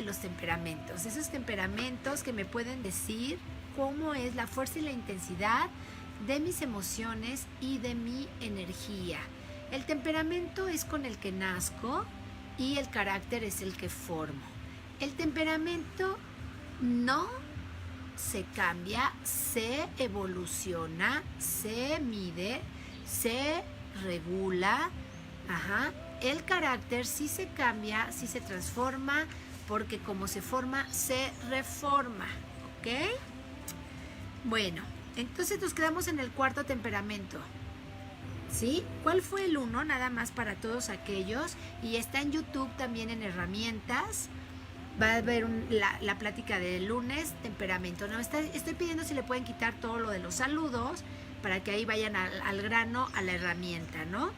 los temperamentos, esos temperamentos que me pueden decir cómo es la fuerza y la intensidad de mis emociones y de mi energía. El temperamento es con el que nazco y el carácter es el que formo. El temperamento no se cambia, se evoluciona, se mide, se regula. El carácter sí se cambia, sí se transforma, porque como se forma, se reforma. ¿Ok? Bueno, entonces nos quedamos en el cuarto temperamento. ¿Sí? ¿Cuál fue el 1? Nada más para todos aquellos. Y está en YouTube también en herramientas. Va a haber la plática del lunes, temperamento. No, estoy pidiendo si le pueden quitar todo lo de los saludos para que ahí vayan al grano, a la herramienta, ¿no?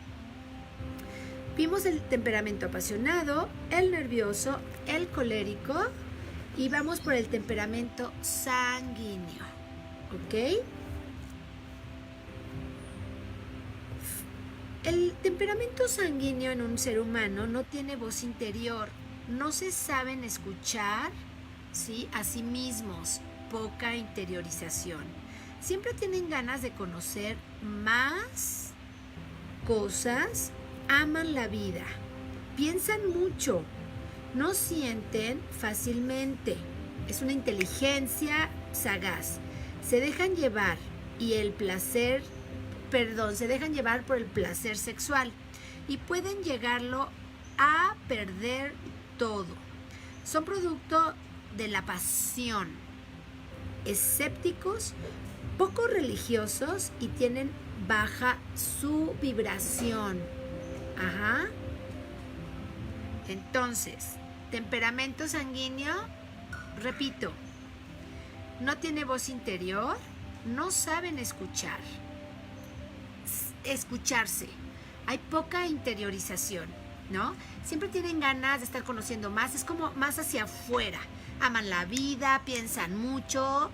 Vimos el temperamento apasionado, el nervioso, el colérico y vamos por el temperamento sanguíneo. ¿Ok? El temperamento sanguíneo en un ser humano no tiene voz interior, no se saben escuchar, ¿sí?, a sí mismos, poca interiorización. Siempre tienen ganas de conocer más cosas, aman la vida, piensan mucho, no sienten fácilmente, es una inteligencia sagaz, se dejan llevar se dejan llevar por el placer sexual y pueden llegarlo a perder todo. Son producto de la pasión, escépticos, poco religiosos y tienen baja su vibración. Entonces, temperamento sanguíneo, repito, no tiene voz interior, no saben escucharse, hay poca interiorización, ¿no? Siempre tienen ganas de estar conociendo más, es como más hacia afuera, aman la vida, piensan mucho,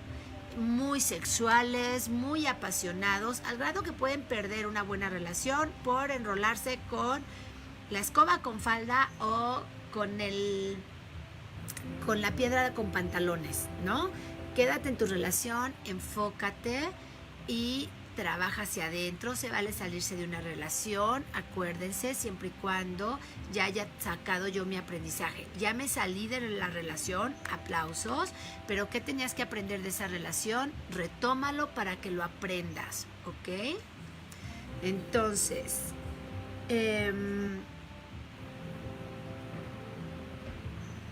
muy sexuales, muy apasionados, al grado que pueden perder una buena relación por enrolarse con la escoba con falda o con la piedra con pantalones, ¿no? Quédate en tu relación, enfócate y trabaja hacia adentro. Se vale salirse de una relación, acuérdense, siempre y cuando ya haya sacado yo mi aprendizaje. Ya me salí de la relación, aplausos, pero ¿qué tenías que aprender de esa relación? Retómalo para que lo aprendas, ¿ok? Entonces,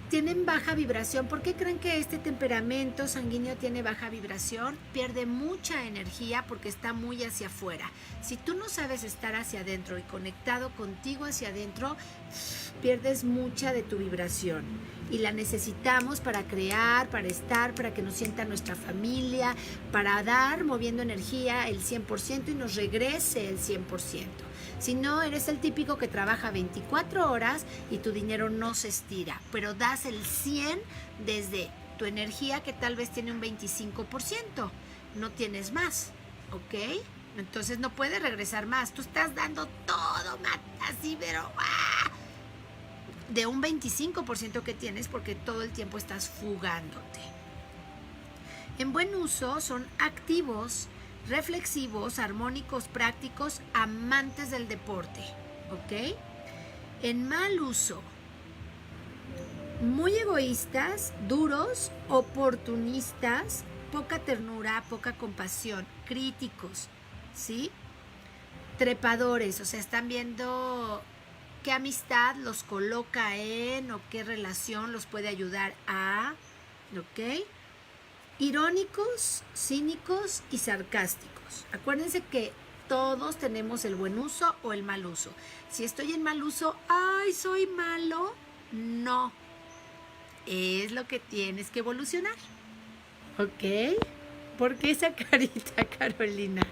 tienen baja vibración. ¿Por qué creen que este temperamento sanguíneo tiene baja vibración? Pierde mucha energía porque está muy hacia afuera. Si tú no sabes estar hacia adentro y conectado contigo hacia adentro, pierdes mucha de tu vibración. Y la necesitamos para crear, para estar, para que nos sienta nuestra familia, para dar, moviendo energía el 100% y nos regrese el 100%. Si no, eres el típico que trabaja 24 horas y tu dinero no se estira, pero das el 100 desde tu energía que tal vez tiene un 25%, no tienes más, ¿ok? Entonces no puedes regresar más, tú estás dando todo, así, pero de un 25% que tienes porque todo el tiempo estás fugándote. En buen uso son activos, reflexivos, armónicos, prácticos, amantes del deporte, ¿ok? En mal uso, muy egoístas, duros, oportunistas, poca ternura, poca compasión, críticos, ¿sí? Trepadores, o sea, están viendo qué amistad los coloca en o qué relación los puede ayudar a, ¿ok? Irónicos, cínicos y sarcásticos. Acuérdense que todos tenemos el buen uso o el mal uso. Si estoy en mal uso, ¡ay, soy malo! No. Es lo que tienes que evolucionar. ¿Ok? ¿Por qué esa carita, Carolina?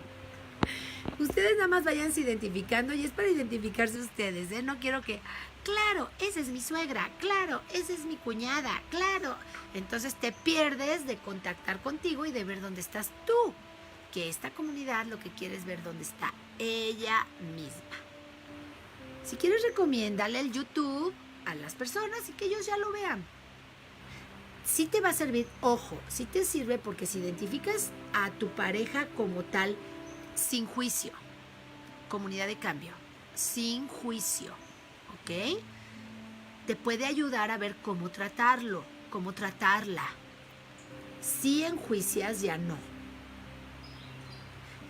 Ustedes nada más vayanse identificando y es para identificarse ustedes, ¿eh? No quiero que, claro, esa es mi suegra, claro, esa es mi cuñada, claro. Entonces te pierdes de contactar contigo y de ver dónde estás tú. Que esta comunidad lo que quiere es ver dónde está ella misma. Si quieres, recomiéndale el YouTube a las personas y que ellos ya lo vean. sí te va a servir, ojo, sí te sirve porque si identificas a tu pareja como tal, sin juicio, comunidad de cambio, sin juicio, ¿ok? Te puede ayudar a ver cómo tratarlo, cómo tratarla. Si enjuicias, ya no.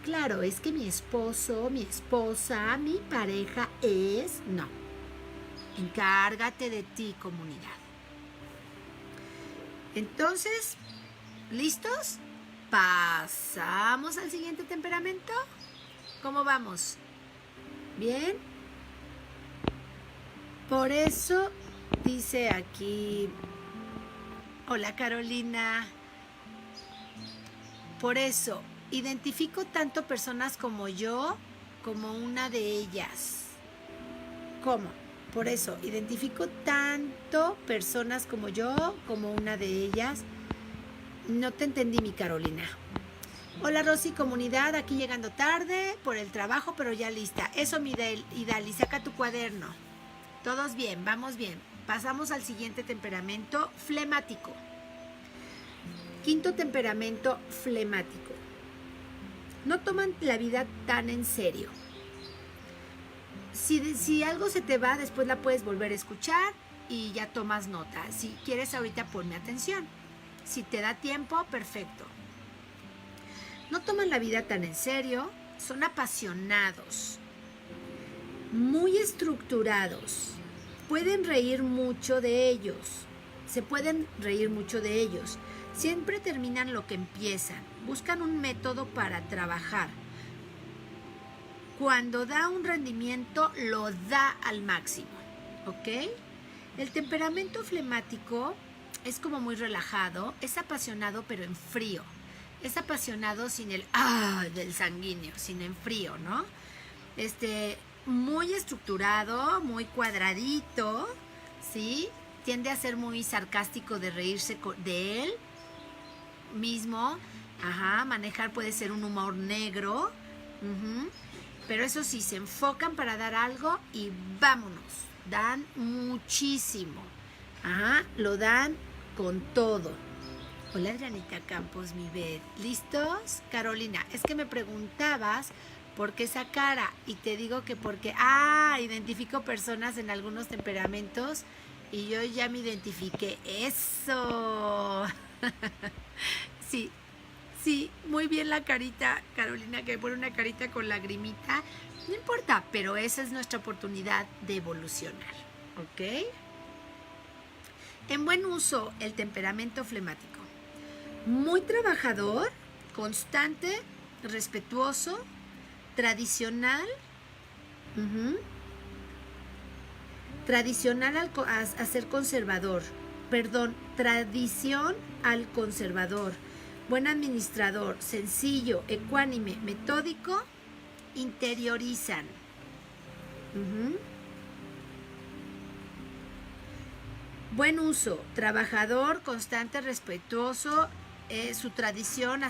Claro, es que mi esposo, mi esposa, mi pareja es... No. Encárgate de ti, comunidad. Entonces, ¿listos? ¿Pasamos al siguiente temperamento? ¿Cómo vamos? ¿Bien? Por eso dice aquí... Hola, Carolina. Por eso, identifico tanto personas como yo, como una de ellas. ¿Cómo? Por eso, identifico tanto personas como yo, como una de ellas. No te entendí, mi Carolina. Hola, Rosy, comunidad, aquí llegando tarde por el trabajo, pero ya lista. Eso, mi Idali, saca tu cuaderno. Todos bien, vamos bien. Pasamos al siguiente temperamento, flemático. Quinto temperamento, flemático. No toman la vida tan en serio. Si algo se te va, después la puedes volver a escuchar y ya tomas nota. Si quieres ahorita ponme atención. Si te da tiempo, perfecto. No toman la vida tan en serio, son apasionados, muy estructurados, pueden reír mucho de ellos, se pueden reír mucho de ellos. Siempre terminan lo que empiezan, buscan un método para trabajar. Cuando da un rendimiento, lo da al máximo, ¿ok? El temperamento flemático es como muy relajado, es apasionado pero en frío. Es apasionado sin el del sanguíneo, sin el frío, ¿no? Muy estructurado, muy cuadradito, ¿sí? Tiende a ser muy sarcástico de reírse de él mismo. Manejar puede ser un humor negro. Pero eso sí, se enfocan para dar algo y vámonos. Dan muchísimo. Lo dan con todo. Hola, Adrianita Campos, mi Beth. ¿Listos? Carolina, es que me preguntabas por qué esa cara y te digo que porque, identifico personas en algunos temperamentos y yo ya me identifiqué. ¡Eso! Sí, muy bien la carita, Carolina, que pone una carita con lagrimita. No importa, pero esa es nuestra oportunidad de evolucionar, ¿ok? En buen uso, el temperamento flemático. Muy trabajador, constante, respetuoso, tradicional, tradicional a ser conservador, tradición al conservador, buen administrador, sencillo, ecuánime, metódico, interiorizan. Buen uso, trabajador, constante, respetuoso. Su tradición,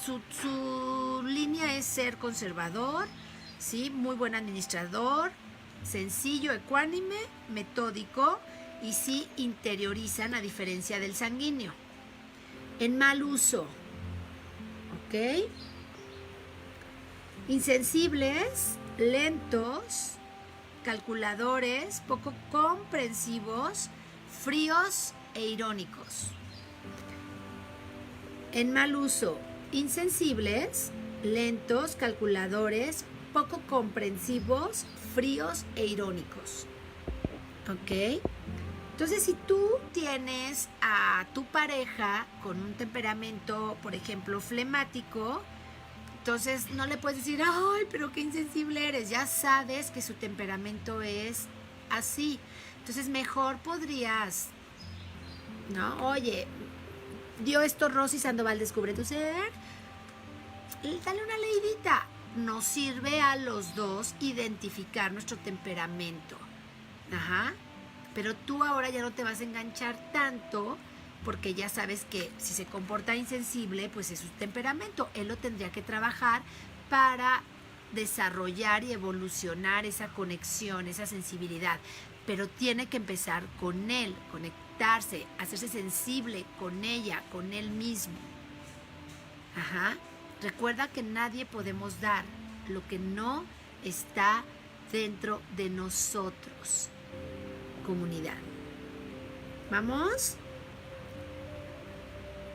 su línea es ser conservador, ¿sí? Muy buen administrador, sencillo, ecuánime, metódico y sí interiorizan a diferencia del sanguíneo. En mal uso, ¿ok? Insensibles, lentos, calculadores, poco comprensivos, fríos e irónicos. En mal uso, insensibles, lentos, calculadores, poco comprensivos, fríos e irónicos. ¿Ok? Entonces, si tú tienes a tu pareja con un temperamento, por ejemplo, flemático, entonces no le puedes decir, ¡ay, pero qué insensible eres! Ya sabes que su temperamento es así. Entonces, mejor podrías, ¿no? Oye, dio esto Rosy Sandoval, descubre tu ser. Dale una leidita. Nos sirve a los dos identificar nuestro temperamento. Pero tú ahora ya no te vas a enganchar tanto porque ya sabes que si se comporta insensible, pues es su temperamento. Él lo tendría que trabajar para desarrollar y evolucionar esa conexión, esa sensibilidad. pero tiene que empezar con él, conectarse, hacerse sensible con ella, con él mismo. Ajá. Recuerda que nadie podemos dar lo que no está dentro de nosotros, comunidad. ¿Vamos?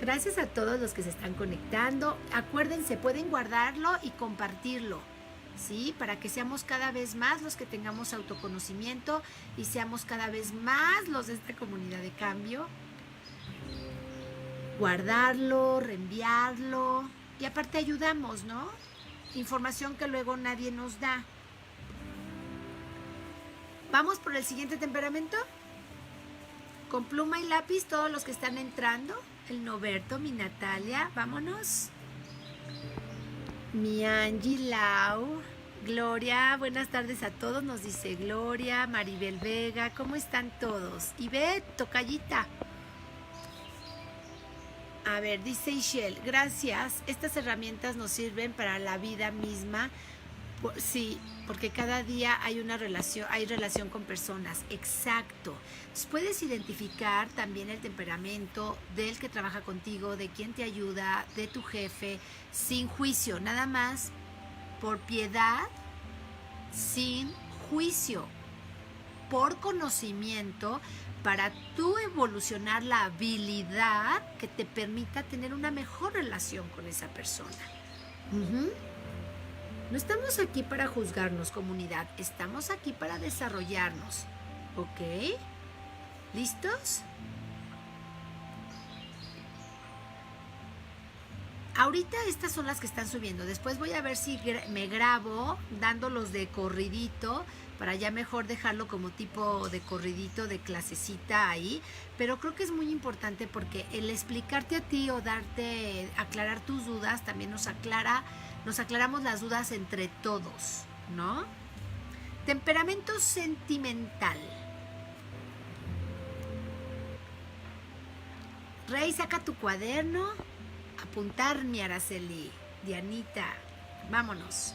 Gracias a todos los que se están conectando. Acuérdense, pueden guardarlo y compartirlo, ¿sí? Para que seamos cada vez más los que tengamos autoconocimiento y seamos cada vez más los de esta comunidad de cambio. Guardarlo, reenviarlo y aparte ayudamos, ¿no? Información que luego nadie nos da. ¿Vamos por el siguiente temperamento? Con pluma y lápiz, todos los que están entrando. El Noberto, mi Natalia, vámonos. Mi Angie Lau, Gloria, buenas tardes a todos, nos dice Gloria, Maribel Vega, ¿cómo están todos? Y ve, tocallita. A ver, dice Ishel, gracias, estas herramientas nos sirven para la vida misma. Sí, porque cada día hay relación con personas, exacto. Entonces, puedes identificar también el temperamento del que trabaja contigo, de quien te ayuda, de tu jefe, sin juicio, nada más por piedad, sin juicio, por conocimiento, para tú evolucionar la habilidad que te permita tener una mejor relación con esa persona. No estamos aquí para juzgarnos, comunidad. Estamos aquí para desarrollarnos. ¿Ok? ¿Listos? Ahorita estas son las que están subiendo. Después voy a ver si me grabo dándolos de corridito para ya mejor dejarlo como tipo de corridito de clasecita ahí. Pero creo que es muy importante porque el explicarte a ti o aclarar tus dudas también nos aclaramos las dudas entre todos, ¿no? Temperamento sentimental. Rey, saca tu cuaderno. Apuntar, mi Araceli. Dianita, vámonos.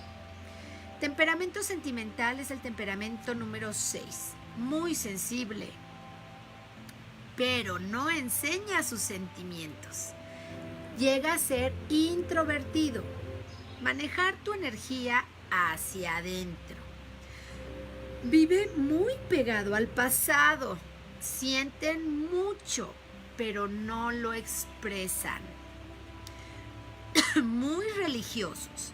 Temperamento sentimental es el temperamento número 6. Muy sensible, pero no enseña sus sentimientos. Llega a ser introvertido. Manejar tu energía hacia adentro. Vive muy pegado al pasado. Sienten mucho, pero no lo expresan. Muy religiosos.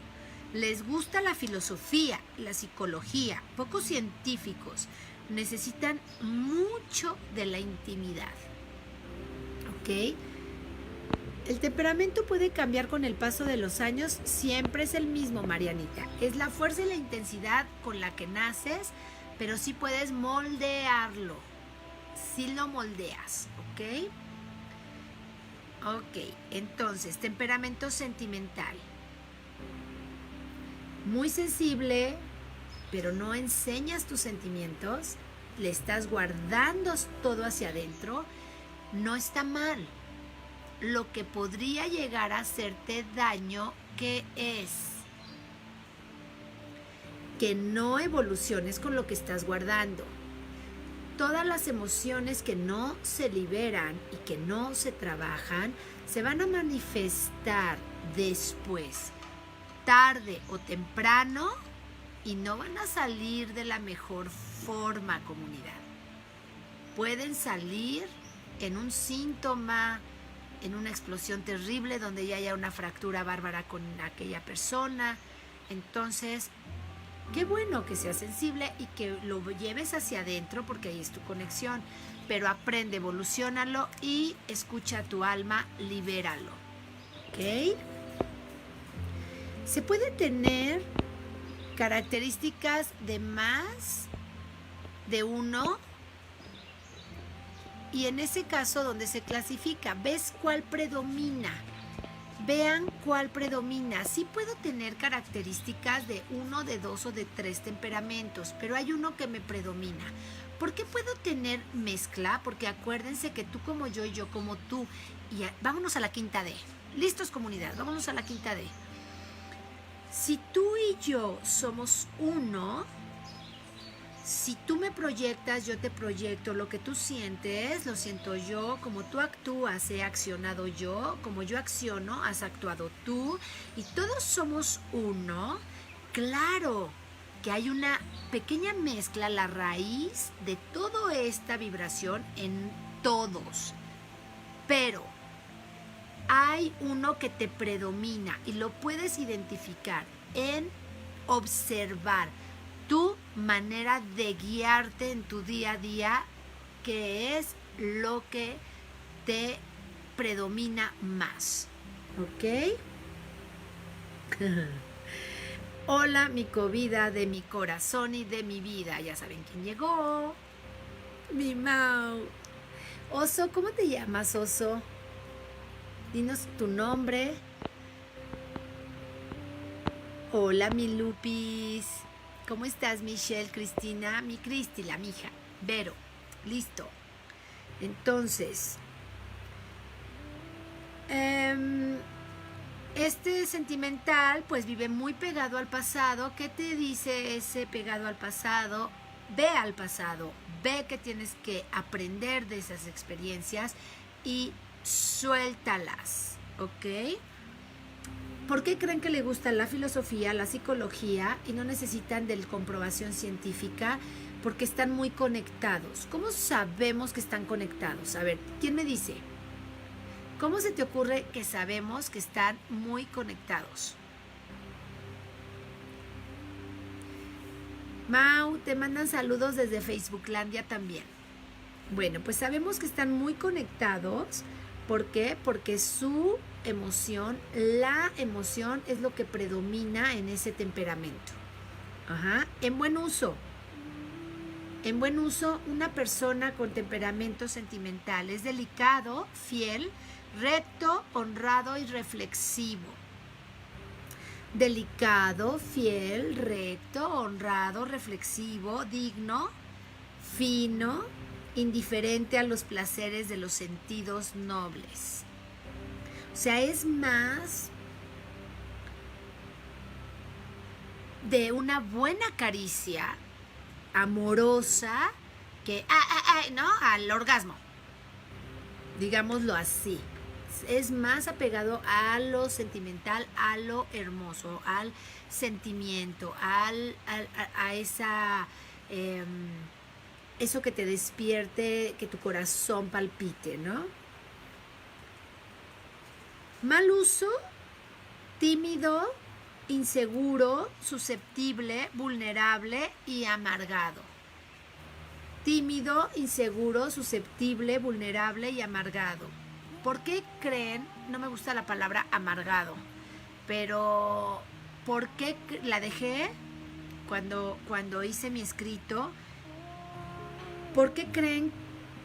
Les gusta la filosofía, la psicología, poco científicos. Necesitan mucho de la intimidad. ¿Ok? El temperamento puede cambiar con el paso de los años, siempre es el mismo, Marianita. Es la fuerza y la intensidad con la que naces, pero sí puedes moldearlo. Sí lo moldeas, ¿ok? Ok, entonces, temperamento sentimental. Muy sensible, pero no enseñas tus sentimientos, le estás guardando todo hacia adentro, no está mal. Lo que podría llegar a hacerte daño, ¿qué es? Que no evoluciones con lo que estás guardando. Todas las emociones que no se liberan y que no se trabajan, se van a manifestar después, tarde o temprano, y no van a salir de la mejor forma, comunidad. Pueden salir en un síntoma, en una explosión terrible donde ya haya una fractura bárbara con aquella persona. Entonces, qué bueno que seas sensible y que lo lleves hacia adentro porque ahí es tu conexión. Pero aprende, evoluciónalo y escucha a tu alma, libéralo. ¿Ok? Se puede tener características de más de uno. Y en ese caso, donde se clasifica, ¿ves cuál predomina? Vean cuál predomina. Sí puedo tener características de 1, de 2 o de 3 temperamentos, pero hay uno que me predomina. ¿Por qué puedo tener mezcla? Porque acuérdense que tú como yo y yo como tú. Y vámonos a la quinta D. ¿Listos, comunidad? Vámonos a la quinta D. Si tú y yo somos uno, Si tú me proyectas, yo te proyecto. Lo que tú sientes, lo siento yo. Como tú actúas, he accionado yo. Como yo acciono, has actuado tú. Y todos somos uno. Claro que hay una pequeña mezcla, la raíz de toda esta vibración en todos. Pero hay uno que te predomina y lo puedes identificar en observar tu manera de guiarte en tu día a día, que es lo que te predomina más. ¿Ok? Hola, mi covida de mi corazón y de mi vida. Ya saben quién llegó. Mi Mau. Oso, ¿cómo te llamas, Oso? Dinos tu nombre. Hola, mi Lupis. ¿Cómo estás, Michelle, Cristina? Mi Cristi, la mija. Vero. Listo. Entonces, este sentimental pues vive muy pegado al pasado. ¿Qué te dice ese pegado al pasado? Ve al pasado. Ve que tienes que aprender de esas experiencias y suéltalas, ¿ok? ¿Por qué creen que le gusta la filosofía, la psicología y no necesitan de comprobación científica? Porque están muy conectados. ¿Cómo sabemos que están conectados? A ver, ¿quién me dice? ¿Cómo se te ocurre que sabemos que están muy conectados? Mau, te mandan saludos desde Facebooklandia también. Bueno, pues sabemos que están muy conectados. ¿Por qué? Porque su emoción, la emoción es lo que predomina en ese temperamento. Ajá. En buen uso. En buen uso, una persona con temperamento sentimental es delicado, fiel, recto, honrado y reflexivo. Delicado, fiel, recto, honrado, reflexivo, digno, fino, indiferente a los placeres de los sentidos nobles. O sea, es más de una buena caricia amorosa que ¿no? Al orgasmo. Digámoslo así. Es más apegado a lo sentimental, a lo hermoso, al sentimiento, a esa eso que te despierte, que tu corazón palpite, ¿no? Mal uso, tímido, inseguro, susceptible, vulnerable y amargado. Tímido, inseguro, susceptible, vulnerable y amargado. ¿Por qué creen? No me gusta la palabra amargado, pero ¿por qué la dejé cuando hice mi escrito? ¿Por qué creen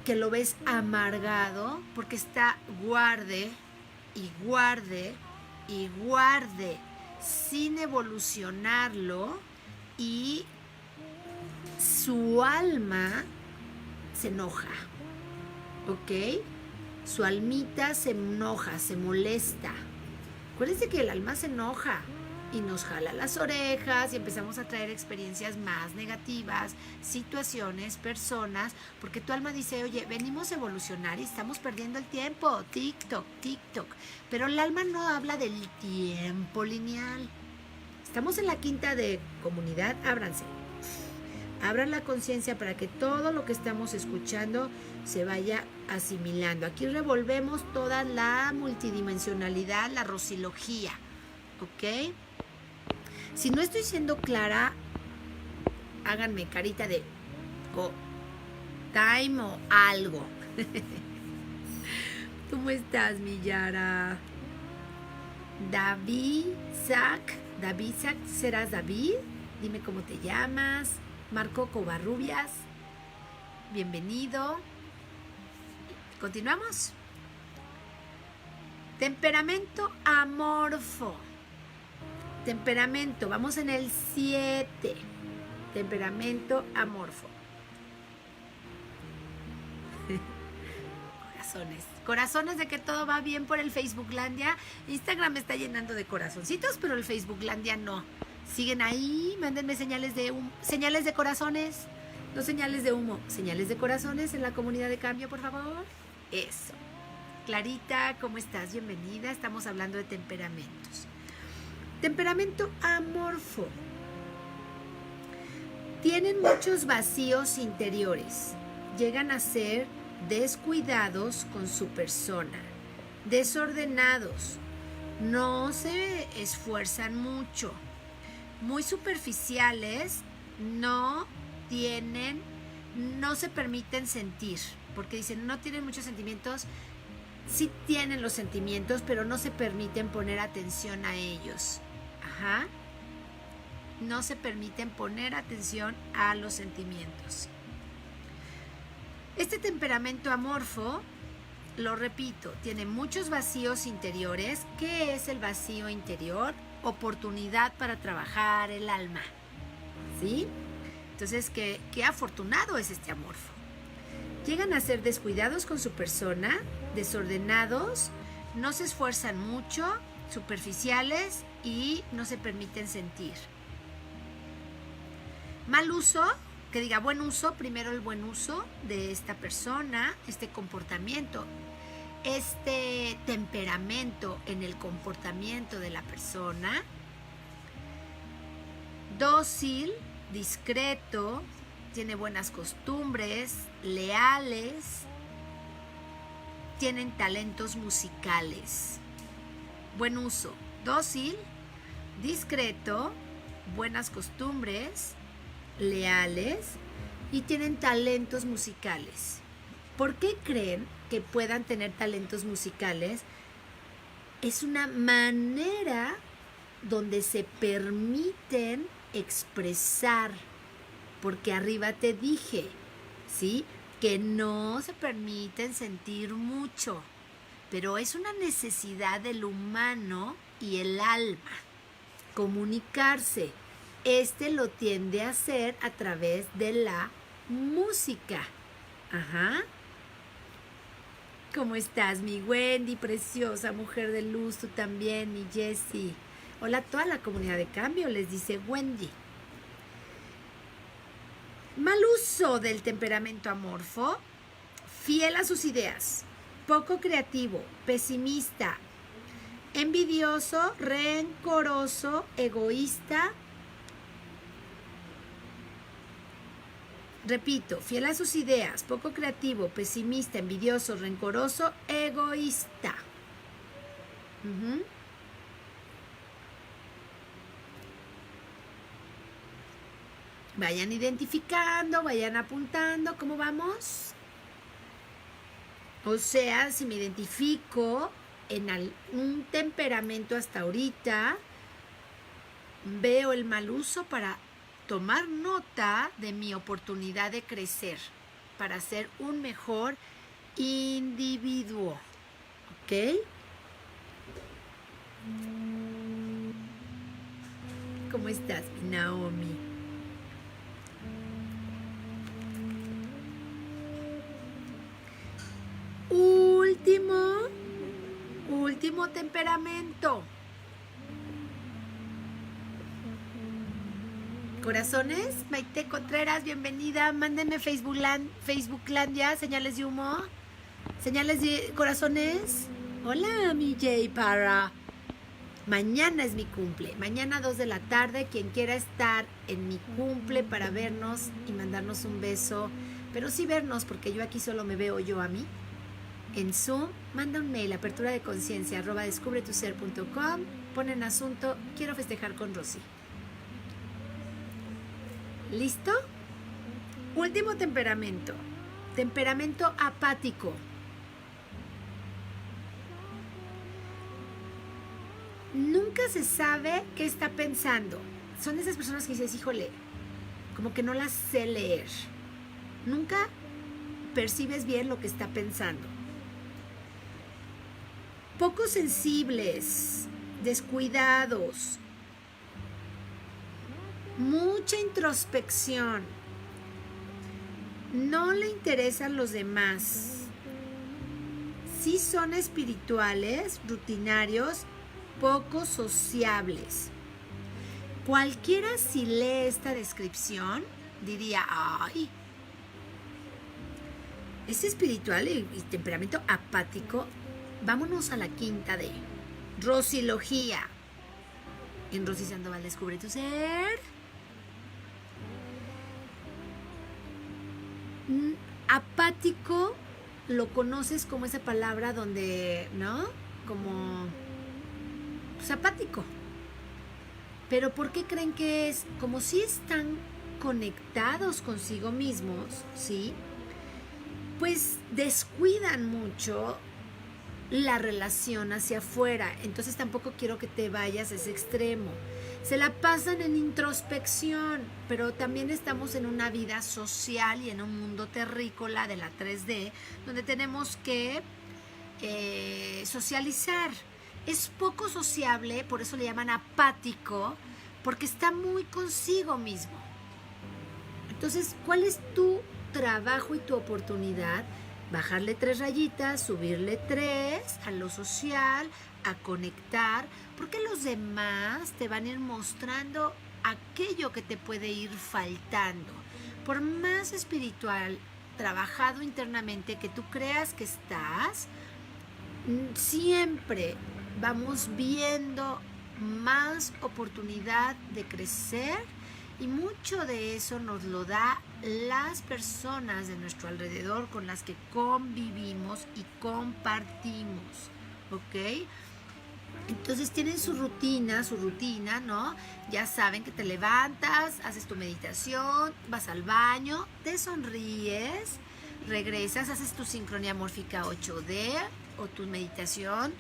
que lo ves amargado? Porque está guarde y guarde y guarde sin evolucionarlo y su alma se enoja, ¿ok? Su almita se enoja, se molesta. Acuérdense que el alma se enoja y nos jala las orejas y empezamos a traer experiencias más negativas, situaciones, personas, porque tu alma dice, oye, venimos a evolucionar y estamos perdiendo el tiempo, TikTok, TikTok. Pero el alma no habla del tiempo lineal. Estamos en la quinta de comunidad, ábranse. Abran la conciencia para que todo lo que estamos escuchando se vaya asimilando. Aquí revolvemos toda la multidimensionalidad, la rosilogía, ¿ok? Si no estoy siendo clara, háganme carita de time o algo. ¿Cómo estás, mi Yara? David, Zach, ¿serás David? Dime cómo te llamas. Marco Covarrubias, bienvenido. Continuamos. Temperamento amorfo. Temperamento, vamos en el 7. Temperamento amorfo. Corazones de que todo va bien por el Facebooklandia. Instagram me está llenando de corazoncitos, pero el Facebooklandia no. Siguen ahí, mándenme señales de corazones. No señales de humo, señales de corazones en la comunidad de cambio, por favor. Eso. Clarita, ¿cómo estás? Bienvenida. Estamos hablando de temperamentos. Temperamento amorfo. Tienen muchos vacíos interiores. Llegan a ser descuidados con su persona, desordenados, no se esfuerzan mucho, muy superficiales, no se permiten sentir, porque dicen no tienen muchos sentimientos, sí tienen los sentimientos, pero no se permiten poner atención a ellos. Ajá. No se permiten poner atención a los sentimientos. Este temperamento amorfo, lo repito, tiene muchos vacíos interiores. ¿Qué es el vacío interior? Oportunidad para trabajar el alma. ¿Sí? Entonces, qué afortunado es este amorfo. Llegan a ser descuidados con su persona, desordenados, no se esfuerzan mucho, superficiales y no se permiten sentir. Mal uso, que diga buen uso, primero el buen uso de esta persona, este comportamiento, este temperamento en el comportamiento de la persona. Dócil, discreto, tiene buenas costumbres, leales, tienen talentos musicales. Buen uso, dócil, discreto, buenas costumbres, leales y tienen talentos musicales. ¿Por qué creen que puedan tener talentos musicales? Es una manera donde se permiten expresar, porque arriba te dije, ¿sí? Que no se permiten sentir mucho, pero es una necesidad del humano y el alma, comunicarse. Lo tiende a hacer a través de la música. Ajá. ¿Cómo estás, mi Wendy, preciosa mujer de luz? Tú también, mi Jessie. Hola a toda la comunidad de cambio, les dice Wendy. Mal uso del temperamento amorfo, fiel a sus ideas, poco creativo, pesimista, envidioso, rencoroso, egoísta. Repito, fiel a sus ideas, poco creativo, pesimista, envidioso, rencoroso, egoísta. Vayan identificando, vayan apuntando, ¿cómo vamos? O sea, si me identifico en un temperamento hasta ahorita, veo el mal uso para tomar nota de mi oportunidad de crecer, para ser un mejor individuo, ¿ok? ¿Cómo estás, Naomi? Último temperamento. Corazones, Maite Contreras, bienvenida. Mándenme Facebooklandia, señales de humo, señales de corazones. Hola, mi Jay Parra. Mañana es mi cumple, mañana 2 de la tarde. Quien quiera estar en mi cumple para vernos y mandarnos un beso, pero sí vernos, porque yo aquí solo me veo yo a mí. En Zoom, manda un mail, apertura de conciencia @descubretuser.com, ponen asunto, quiero festejar con Rosy. ¿Listo? Último temperamento. Temperamento apático. Nunca se sabe qué está pensando. Son esas personas que dices, híjole, como que no las sé leer. Nunca percibes bien lo que está pensando. Poco sensibles, descuidados. Mucha introspección. No le interesan los demás. Sí son espirituales, rutinarios, poco sociables. Cualquiera si lee esta descripción diría, ay, Es espiritual y temperamento apático. Vámonos a la quinta D. Rosilogía. En Rosy Sandoval Descubre tu Ser. Apático lo conoces como esa palabra donde, ¿no? Como pues, apático. Pero ¿por qué creen que es? Como si están conectados consigo mismos, ¿sí? Pues descuidan mucho la relación hacia afuera. Entonces tampoco quiero que te vayas a ese extremo. Se la pasan en introspección, pero también estamos en una vida social y en un mundo terrícola de la 3D, donde tenemos que socializar. Es poco sociable, por eso le llaman apático, porque está muy consigo mismo. Entonces, ¿cuál es tu trabajo y tu oportunidad? Bajarle 3 rayitas, subirle 3 a lo social, a conectar, porque los demás te van a ir mostrando aquello que te puede ir faltando. Por más espiritual, trabajado internamente que tú creas que estás, siempre vamos viendo más oportunidad de crecer y mucho de eso nos lo da las personas de nuestro alrededor con las que convivimos y compartimos, ¿ok? Entonces tienen su rutina, ¿no? Ya saben que te levantas, haces tu meditación, vas al baño, te sonríes, regresas, haces tu sincronía mórfica 8D o tu meditación,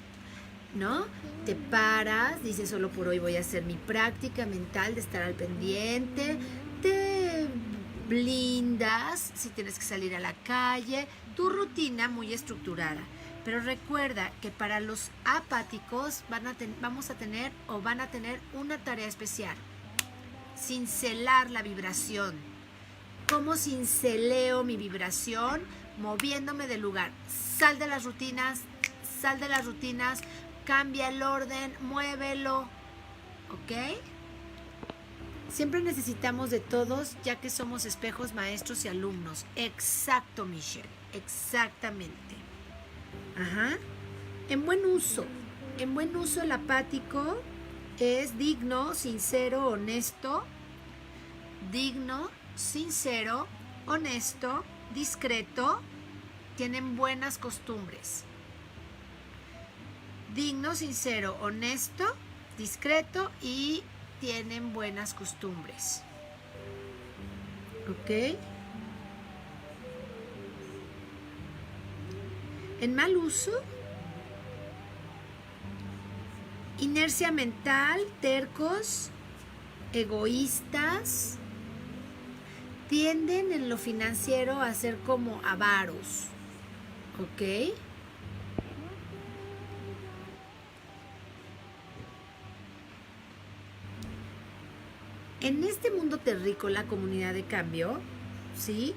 ¿no? Te paras, dices solo por hoy voy a hacer mi práctica mental de estar al pendiente, te blindas si tienes que salir a la calle, tu rutina muy estructurada. Pero recuerda que para los apáticos van a tener una tarea especial. Cincelar la vibración. ¿Cómo cinceleo mi vibración? Moviéndome del lugar. Sal de las rutinas, cambia el orden, muévelo. ¿Ok? Siempre necesitamos de todos, ya que somos espejos, maestros y alumnos. Exacto, Michelle. Exactamente. Ajá. En buen uso el apático es digno, sincero, honesto, discreto, tienen buenas costumbres. Digno, sincero, honesto, discreto y tienen buenas costumbres. ¿Ok? En mal uso, inercia mental, tercos, egoístas, tienden en lo financiero a ser como avaros, ¿ok? En este mundo terrícola, comunidad de cambio, ¿sí?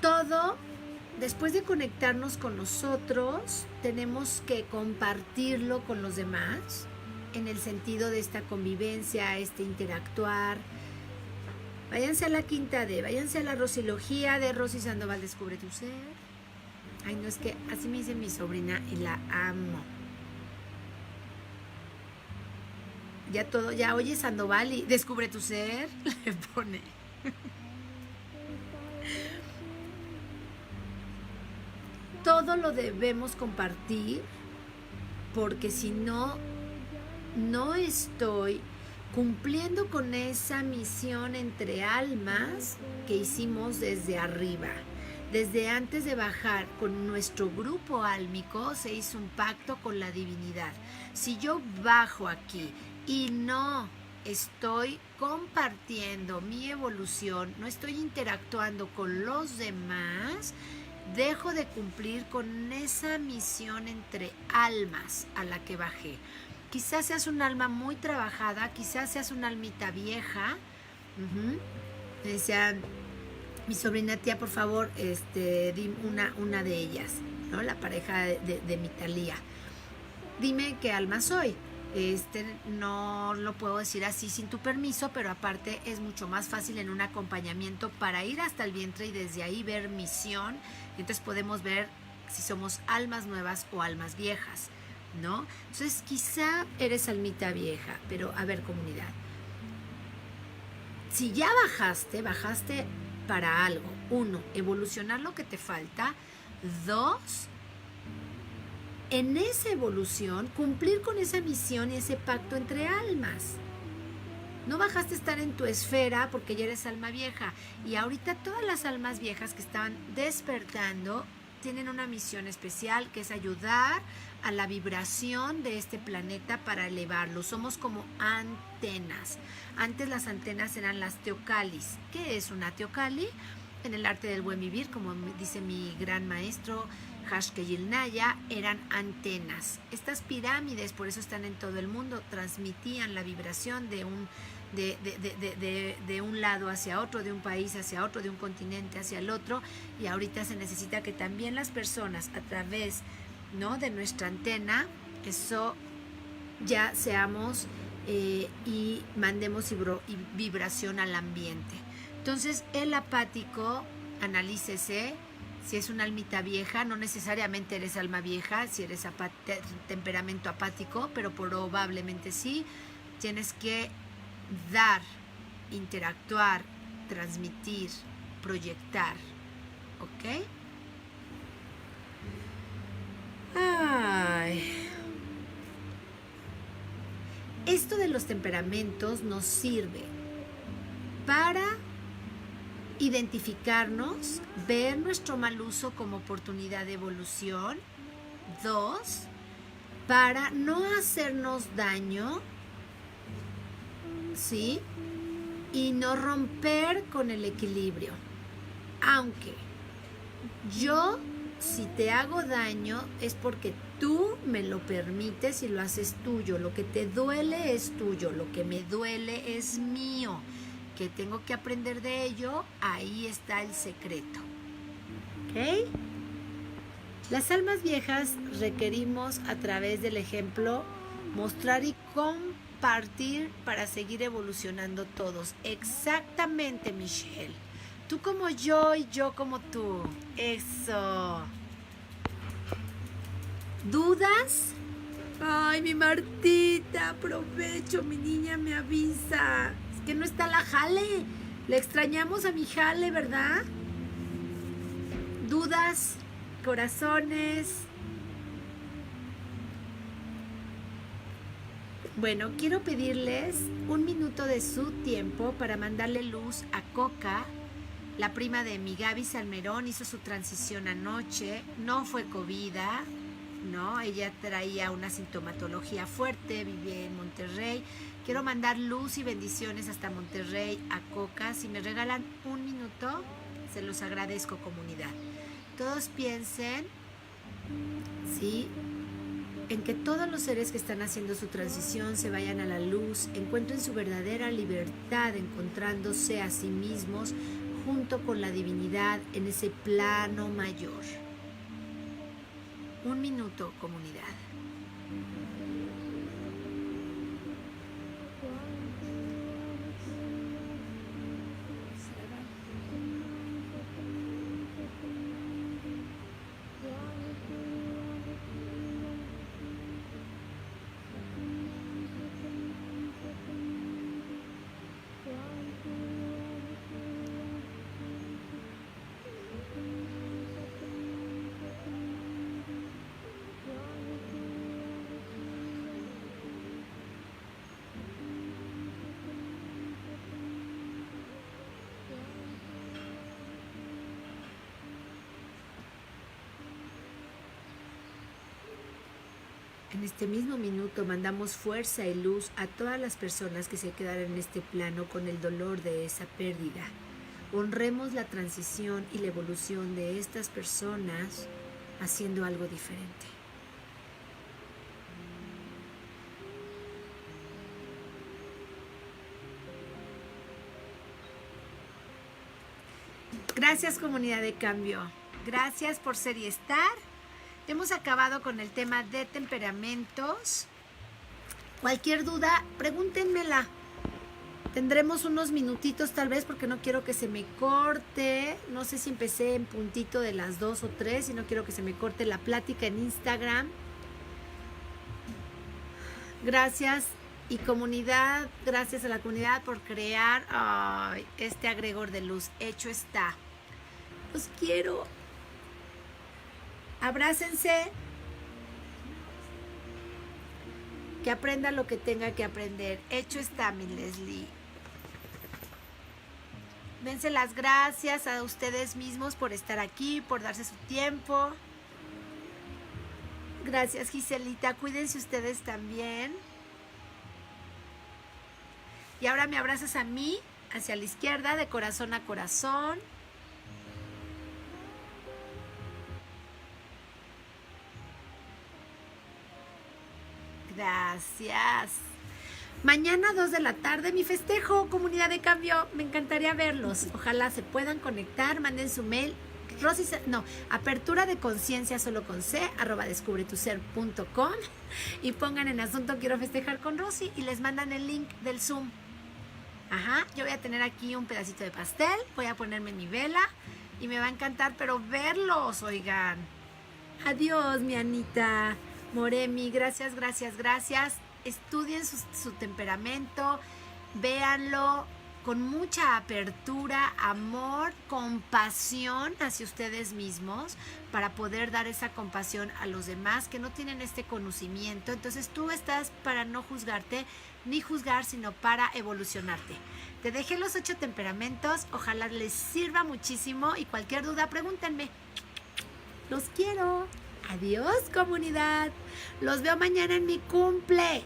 Todo, después de conectarnos con nosotros, tenemos que compartirlo con los demás, en el sentido de esta convivencia, este interactuar. Váyanse a la quinta D, váyanse a la Rosilogía de Rosy Sandoval Descubre tu Ser. Ay, no, es que así me dice mi sobrina y la amo. Ya oye Sandoval y Descubre tu Ser, le pone. Todo lo debemos compartir, porque si no, no estoy cumpliendo con esa misión entre almas que hicimos desde arriba. Desde antes de bajar con nuestro grupo álmico se hizo un pacto con la divinidad. Si yo bajo aquí y no estoy compartiendo mi evolución, no estoy interactuando con los demás, dejo de cumplir con esa misión entre almas a la que bajé. Quizás seas un alma muy trabajada, quizás seas una almita vieja. Me decían, mi sobrina, tía, por favor, di una de ellas, ¿no? La pareja de mi Talía. Dime qué alma soy. No lo puedo decir así sin tu permiso, pero aparte es mucho más fácil en un acompañamiento para ir hasta el vientre y desde ahí ver misión. Entonces podemos ver si somos almas nuevas o almas viejas, ¿no? Entonces quizá eres almita vieja, pero a ver, comunidad, si ya bajaste para algo. 1, evolucionar lo que te falta. 2, en esa evolución, cumplir con esa misión y ese pacto entre almas. No bajaste a estar en tu esfera porque ya eres alma vieja. Y ahorita todas las almas viejas que están despertando tienen una misión especial, que es ayudar a la vibración de este planeta para elevarlo. Somos como antenas. Antes las antenas eran las teocalis. ¿Qué es una teocali? En el arte del buen vivir, como dice mi gran maestro Hashkeyil Naya, eran antenas. Estas pirámides, por eso están en todo el mundo, transmitían la vibración de un lado hacia otro, de un país hacia otro, de un continente hacia el otro, y ahorita se necesita que también las personas a través, ¿no?, de nuestra antena, eso ya seamos y mandemos vibración al ambiente. Entonces el apático, analícese. Si es una almita vieja, no necesariamente eres alma vieja, si eres temperamento apático, pero probablemente sí. Tienes que dar, interactuar, transmitir, proyectar, ¿ok? Ay. Esto de los temperamentos nos sirve para identificarnos, ver nuestro mal uso como oportunidad de evolución. 2, para no hacernos daño, ¿sí? Y no romper con el equilibrio. Aunque yo, si te hago daño, es porque tú me lo permites y lo haces tuyo. Lo que te duele es tuyo, lo que me duele es mío. Que tengo que aprender de ello, ahí está el secreto. ¿Ok? Las almas viejas requerimos, a través del ejemplo, mostrar y compartir para seguir evolucionando todos. Exactamente, Michelle. Tú como yo y yo como tú. Eso. ¿Dudas? Ay, mi Martita, aprovecho, mi niña me avisa. Que no está la Jale, le extrañamos a mi Jale, ¿verdad? ¿Dudas? ¿Corazones? Bueno, quiero pedirles 1 minuto de su tiempo para mandarle luz a Coca, la prima de mi Gaby Salmerón. Hizo su transición anoche, no fue COVID, ¿no? Ella traía una sintomatología fuerte, vivía en Monterrey. Quiero mandar luz y bendiciones hasta Monterrey a Coca. Si me regalan 1 minuto, se los agradezco, comunidad. Todos piensen, ¿sí?, en que todos los seres que están haciendo su transición se vayan a la luz, encuentren su verdadera libertad, encontrándose a sí mismos junto con la divinidad en ese plano mayor. 1 minuto, comunidad. En este mismo minuto mandamos fuerza y luz a todas las personas que se quedaron en este plano con el dolor de esa pérdida. Honremos la transición y la evolución de estas personas haciendo algo diferente. Gracias, comunidad de cambio. Gracias por ser y estar. Hemos acabado con el tema de temperamentos Cualquier duda, pregúntenmela. Tendremos unos minutitos tal vez porque no quiero que se me corte. No sé si empecé en puntito de las 2 o 3 y no quiero que se me corte la plática en Instagram. Gracias y comunidad, gracias a la comunidad por crear este agregor de luz. Hecho está. Los quiero. Abrácense. Que aprenda lo que tenga que aprender. Hecho está, mi Leslie. Dense las gracias a ustedes mismos por estar aquí, por darse su tiempo. Gracias, Giselita. Cuídense ustedes también. Y ahora me abrazas a mí, hacia la izquierda, de corazón a corazón. Gracias. Mañana 2 de la tarde, mi festejo, comunidad de cambio. Me encantaría verlos. Ojalá se puedan conectar, manden su mail. Apertura de conciencia solo con C, @descubretuser.com y pongan en asunto quiero festejar con Rosy y les mandan el link del Zoom. Ajá, yo voy a tener aquí un pedacito de pastel, voy a ponerme mi vela y me va a encantar, pero verlos, oigan. Adiós, mi Anita. Moremi, gracias, gracias, gracias. Estudien su temperamento, véanlo con mucha apertura, amor, compasión hacia ustedes mismos para poder dar esa compasión a los demás que no tienen este conocimiento. Entonces tú estás para no juzgarte ni juzgar, sino para evolucionarte. Te dejé los 8 temperamentos, ojalá les sirva muchísimo y cualquier duda pregúntenme. Los quiero. Adiós, comunidad. Los veo mañana en mi cumple.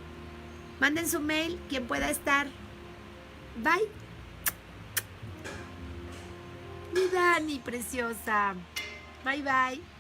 Manden su mail, quien pueda estar. Bye. Mi Dani, preciosa. Bye, bye.